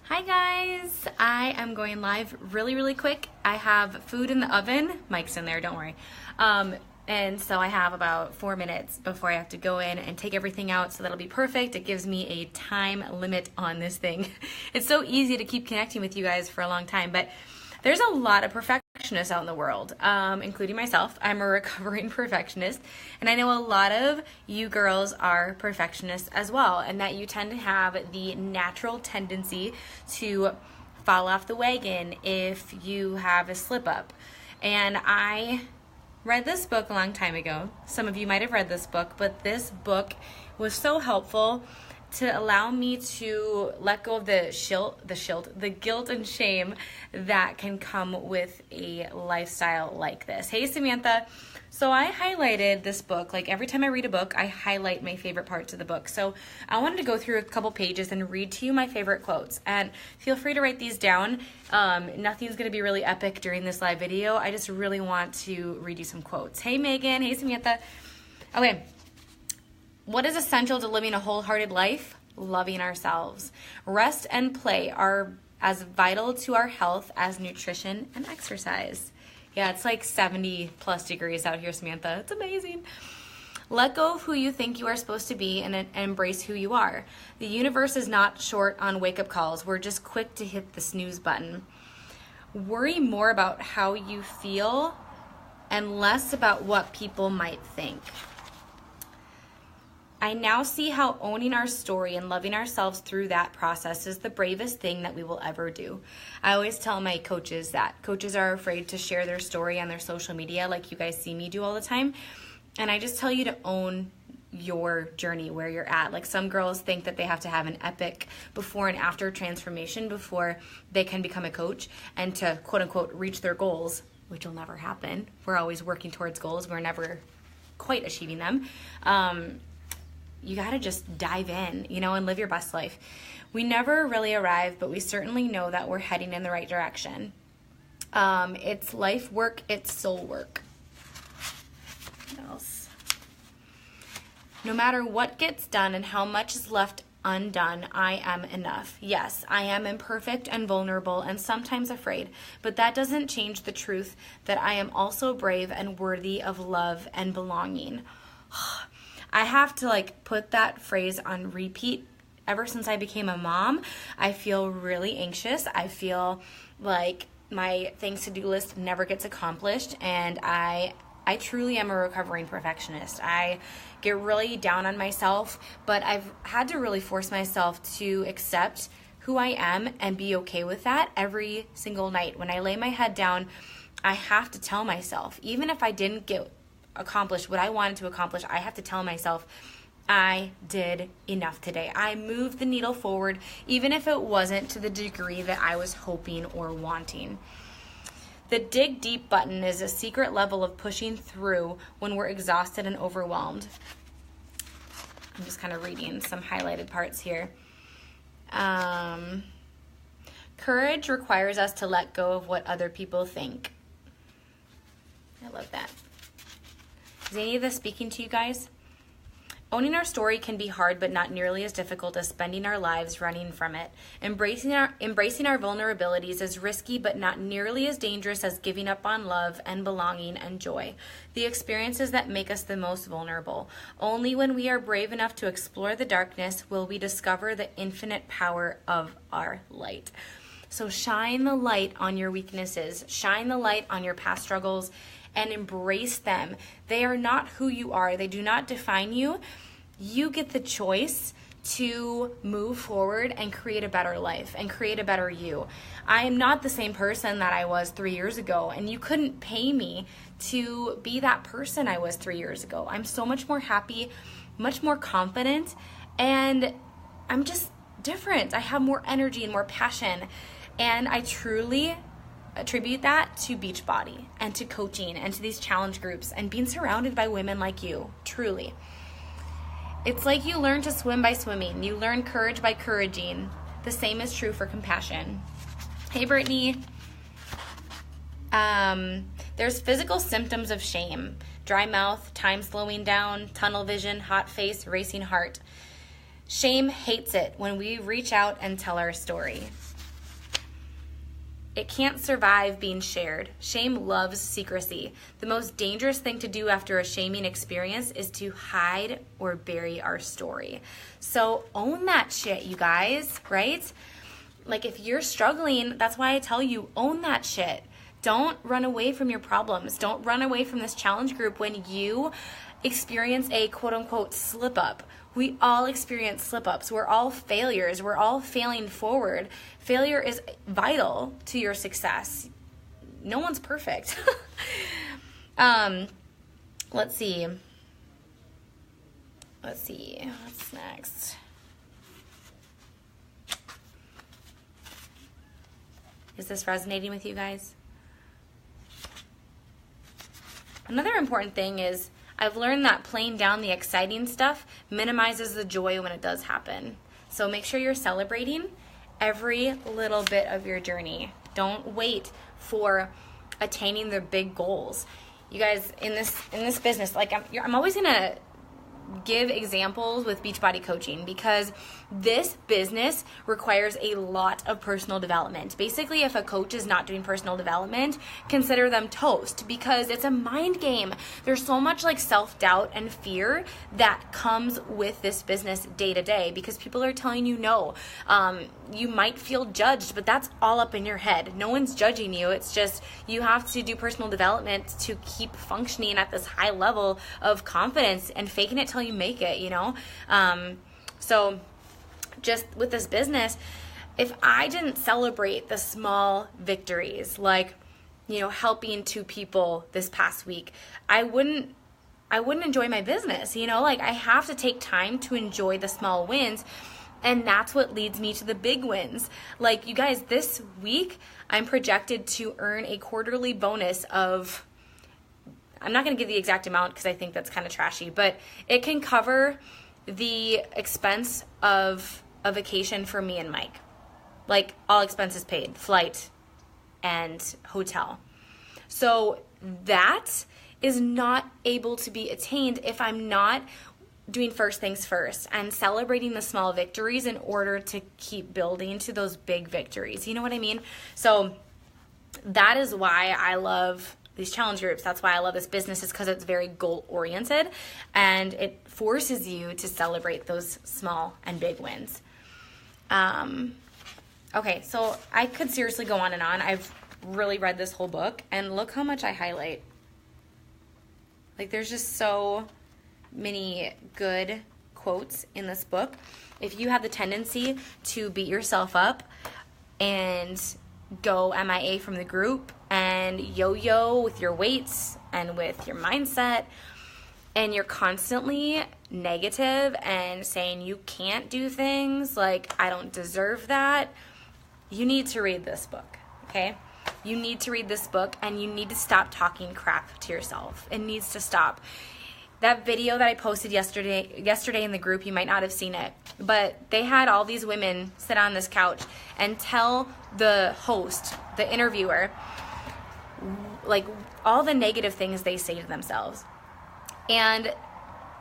Hi guys, I am going live really quick. I have food in the oven, Mike's in there, don't worry. And so I have about 4 minutes before I have to go in and take everything out, so that'll be perfect. It gives me a time limit on this thing. It's so easy to keep connecting with you guys for a long time, but there's a lot of perfectionists out in the world, including myself. I'm a recovering perfectionist, and I know a lot of you girls are perfectionists as well, and that you tend to have the natural tendency to fall off the wagon if you have a slip up. And I read this book a long time ago. Some of you might have read this book, but this book was so helpful to allow me to let go of the guilt and shame that can come with a lifestyle like this. Hey, Samantha. So I highlighted this book. Like every time I read a book, I highlight my favorite parts of the book. So I wanted to go through a couple pages and read to you my favorite quotes. And feel free to write these down. Nothing's going to be really epic during this live video. I just really want to read you some quotes. Hey, Megan. Hey, Samantha. Okay. What is essential to living a wholehearted life? Loving ourselves. Rest and play are as vital to our health as nutrition and exercise. Yeah, it's like 70 plus degrees out here, Samantha. It's amazing. Let go of who you think you are supposed to be and embrace who you are. The universe is not short on wake-up calls. We're just quick to hit the snooze button. Worry more about how you feel and less about what people might think. I now see how owning our story and loving ourselves through that process is the bravest thing that we will ever do. I always tell my coaches that coaches are afraid to share their story on their social media like you guys see me do all the time. And I just tell you to own your journey where you're at. Like some girls think that they have to have an epic before and after transformation before they can become a coach and to quote unquote reach their goals, which will never happen. We're always working towards goals. We're never quite achieving them. You got to just dive in, and live your best life. We never really arrive, but we certainly know that we're heading in the right direction. It's life work, it's soul work. What else? No matter what gets done and how much is left undone, I am enough. Yes, I am imperfect and vulnerable and sometimes afraid, but that doesn't change the truth that I am also brave and worthy of love and belonging. I have to put that phrase on repeat. Ever since I became a mom, I feel really anxious. I feel like my things to do list never gets accomplished, and I truly am a recovering perfectionist. I get really down on myself, but I've had to really force myself to accept who I am and be okay with that every single night. When I lay my head down, I have to tell myself, even if I didn't accomplish what I wanted to accomplish, I have to tell myself I did enough today. I moved the needle forward, even if it wasn't to the degree that I was hoping or wanting. The dig deep button is a secret level of pushing through when we're exhausted and overwhelmed. I'm just kind of reading some highlighted parts here. Courage requires us to let go of what other people think. I love that. Is any of this speaking to you guys? Owning our story can be hard, but not nearly as difficult as spending our lives running from it. Embracing our vulnerabilities is risky, but not nearly as dangerous as giving up on love and belonging and joy. The experiences that make us the most vulnerable. Only when we are brave enough to explore the darkness will we discover the infinite power of our light. So shine the light on your weaknesses. Shine the light on your past struggles and embrace them. They are not who you are. They do not define you. You get the choice to move forward and create a better life and create a better you. I am not the same person that I was 3 years ago, and you couldn't pay me to be that person I was 3 years ago. I'm so much more happy, much more confident, and I'm just different. I have more energy and more passion, and I truly attribute that to Beachbody and to coaching and to these challenge groups and being surrounded by women like you, truly. It's like you learn to swim by swimming. You learn courage by couraging. The same is true for compassion. Hey, Brittany. There's physical symptoms of shame. Dry mouth, time slowing down, tunnel vision, hot face, racing heart. Shame hates it when we reach out and tell our story. It can't survive being shared. Shame loves secrecy. The most dangerous thing to do after a shaming experience is to hide or bury our story. So own that shit, you guys, right? Like if you're struggling, that's why I tell you, own that shit. Don't run away from your problems. Don't run away from this challenge group when you experience a quote unquote slip up. We all experience slip ups. We're all failures. We're all failing forward. Failure is vital to your success. No one's perfect. Let's see. What's next? Is this resonating with you guys? Another important thing is I've learned that playing down the exciting stuff minimizes the joy when it does happen. So make sure you're celebrating every little bit of your journey. Don't wait for attaining the big goals. You guys, in this business, like I'm always gonna give examples with Beachbody coaching because this business requires a lot of personal development. Basically, if a coach is not doing personal development, consider them toast because it's a mind game. There's so much like self-doubt and fear that comes with this business day to day because people are telling you no. You might feel judged, but that's all up in your head. No one's judging you. It's just you have to do personal development to keep functioning at this high level of confidence and faking it till you make it, you know? So just with this business, if I didn't celebrate the small victories, like, you know, helping 2 people this past week, I wouldn't enjoy my business, you know? Like I have to take time to enjoy the small wins. And that's what leads me to the big wins. Like you guys, this week, I'm projected to earn a quarterly bonus of, I'm not going to give the exact amount because I think that's kind of trashy, but it can cover the expense of a vacation for me and Mike. Like all expenses paid, flight and hotel. So that is not able to be attained if I'm not doing first things first and celebrating the small victories in order to keep building to those big victories. You know what I mean? So that is why I love these challenge groups. That's why I love this business, is because it's very goal oriented and it forces you to celebrate those small and big wins. Okay, so I could seriously go on and on. I've really read this whole book and look how much I highlight. Like there's just so many good quotes in this book. If you have the tendency to beat yourself up and go MIA from the group and yo-yo with your weights and with your mindset, and you're constantly negative and saying you can't do things, like I don't deserve that, you need to read this book, okay? You need to read this book and you need to stop talking crap to yourself. It needs to stop. That video that I posted yesterday in the group, you might not have seen it, but they had all these women sit on this couch and tell the host, the interviewer, like all the negative things they say to themselves. And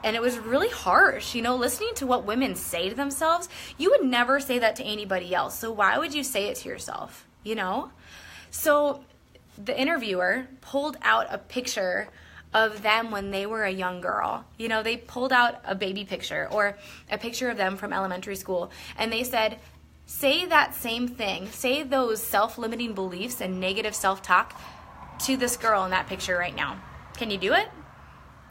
it was really harsh, you know, listening to what women say to themselves. You would never say that to anybody else. So why would you say it to yourself, you know? So the interviewer pulled out a picture of them when they were a young girl. You know, they pulled out a baby picture or a picture of them from elementary school, and they said, say that same thing, say those self-limiting beliefs and negative self-talk to this girl in that picture right now. Can you do it?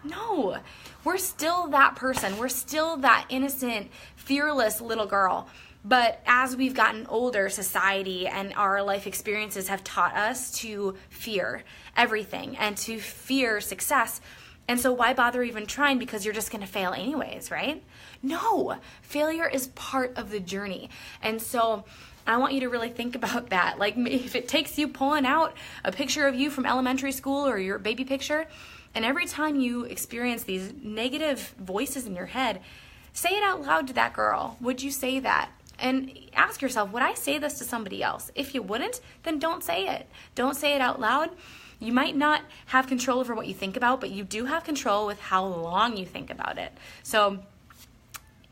No. We're still that person. We're still that innocent, fearless little girl. But as we've gotten older, society and our life experiences have taught us to fear everything and to fear success. And so why bother even trying, because you're just going to fail anyways, right? No, failure is part of the journey. And so I want you to really think about that. Like if it takes you pulling out a picture of you from elementary school or your baby picture, and every time you experience these negative voices in your head, say it out loud to that girl. Would you say that? And ask yourself, would I say this to somebody else? If you wouldn't, then don't say it. Don't say it out loud. You might not have control over what you think about, but you do have control with how long you think about it. So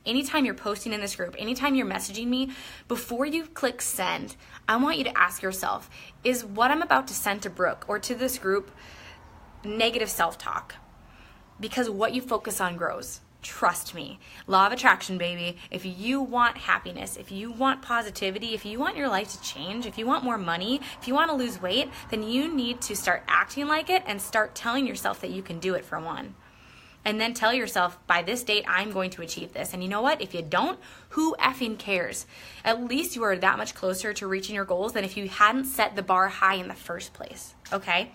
anytime you're posting in this group, anytime you're messaging me, before you click send, I want you to ask yourself, is what I'm about to send to Brooke or to this group negative self-talk? Because what you focus on grows. Trust me. Law of attraction, baby. If you want happiness, if you want positivity, if you want your life to change, if you want more money, if you want to lose weight, then you need to start acting like it and start telling yourself that you can do it, for one. And then tell yourself, by this date, I'm going to achieve this. And you know what? If you don't, who effing cares? At least you are that much closer to reaching your goals than if you hadn't set the bar high in the first place. Okay?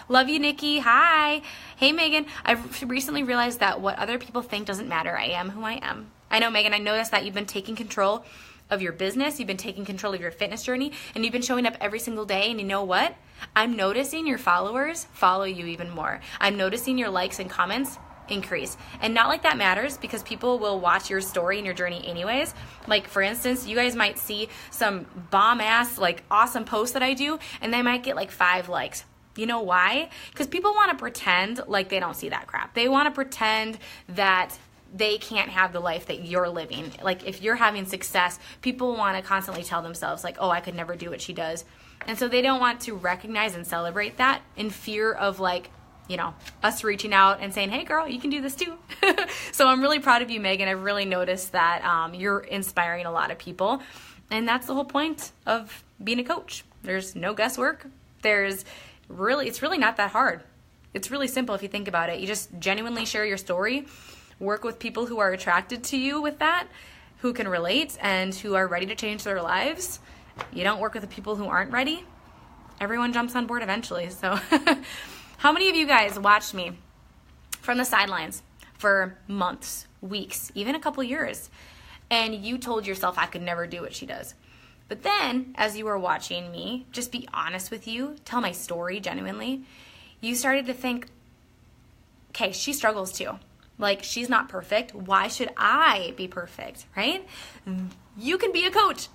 Love you, Nikki. Hi. Hey, Megan. I've recently realized that what other people think doesn't matter. I am who I am. I know, Megan, I noticed that you've been taking control of your business. You've been taking control of your fitness journey, and you've been showing up every single day. And you know what? I'm noticing your followers follow you even more. I'm noticing your likes and comments increase. And not like that matters, because people will watch your story and your journey anyways. Like, for instance, you guys might see some bomb ass, like, awesome post that I do, and they might get like 5 likes. You know why? Because people want to pretend like they don't see that crap. They want to pretend that they can't have the life that you're living. Like, if you're having success, people want to constantly tell themselves like, oh, I could never do what she does. And so they don't want to recognize and celebrate that, in fear of, like, you know, us reaching out and saying, hey girl, you can do this too. So I'm really proud of you, Megan. I've really noticed that you're inspiring a lot of people. And that's the whole point of being a coach. There's no guesswork. It's really not that hard. It's really simple if you think about it. You just genuinely share your story, work with people who are attracted to you with that, who can relate and who are ready to change their lives. You don't work with the people who aren't ready. Everyone jumps on board eventually. So how many of you guys watched me from the sidelines for months, weeks, even a couple years, and you told yourself, I could never do what she does? But then, as you were watching me, just be honest with you, tell my story genuinely, you started to think, okay, she struggles too. Like, she's not perfect. Why should I be perfect, right? You can be a coach.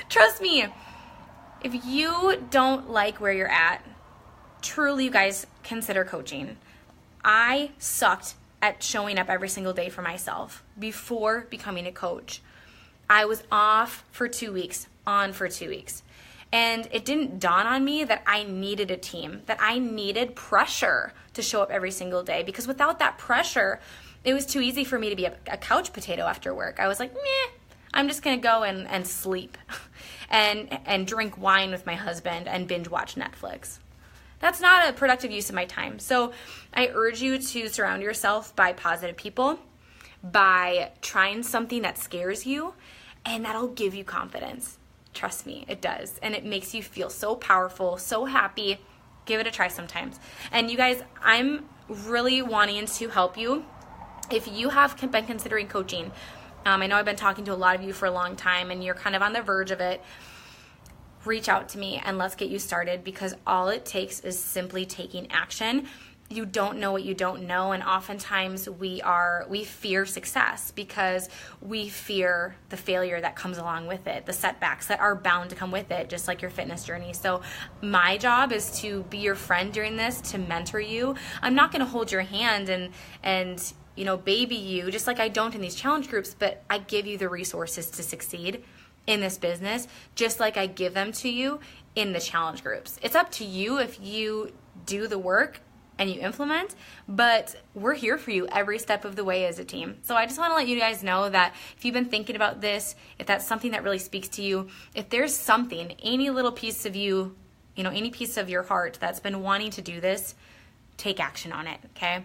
Trust me. If you don't like where you're at, truly, you guys, consider coaching. I sucked at showing up every single day for myself before becoming a coach. I was off for 2 weeks, on for 2 weeks. And it didn't dawn on me that I needed a team, that I needed pressure to show up every single day. Because without that pressure, it was too easy for me to be a couch potato after work. I was like, meh, I'm just going to go and sleep and drink wine with my husband and binge watch Netflix. That's not a productive use of my time. So I urge you to surround yourself by positive people, by trying something that scares you, and that'll give you confidence. Trust me, it does. And it makes you feel so powerful, so happy. Give it a try sometimes. And you guys, I'm really wanting to help you. If you have been considering coaching, I know I've been talking to a lot of you for a long time and you're kind of on the verge of it, reach out to me and let's get you started, because all it takes is simply taking action. You don't know what you don't know, and oftentimes we fear success because we fear the failure that comes along with it, the setbacks that are bound to come with it, just like your fitness journey. So my job is to be your friend during this, to mentor you. I'm not going to hold your hand and you know, baby you, just like I don't in these challenge groups, but I give you the resources to succeed in this business, just like I give them to you in the challenge groups. It's up to you if you do the work and you implement, but we're here for you every step of the way as a team. So I just want to let you guys know that if you've been thinking about this, if that's something that really speaks to you, if there's something, any little piece of you, you know, any piece of your heart that's been wanting to do this, take action on it, okay?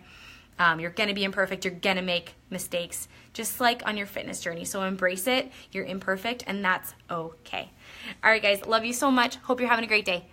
You're going to be imperfect. You're going to make mistakes, just like on your fitness journey. So embrace it. You're imperfect, and that's okay. All right, guys, love you so much. Hope you're having a great day.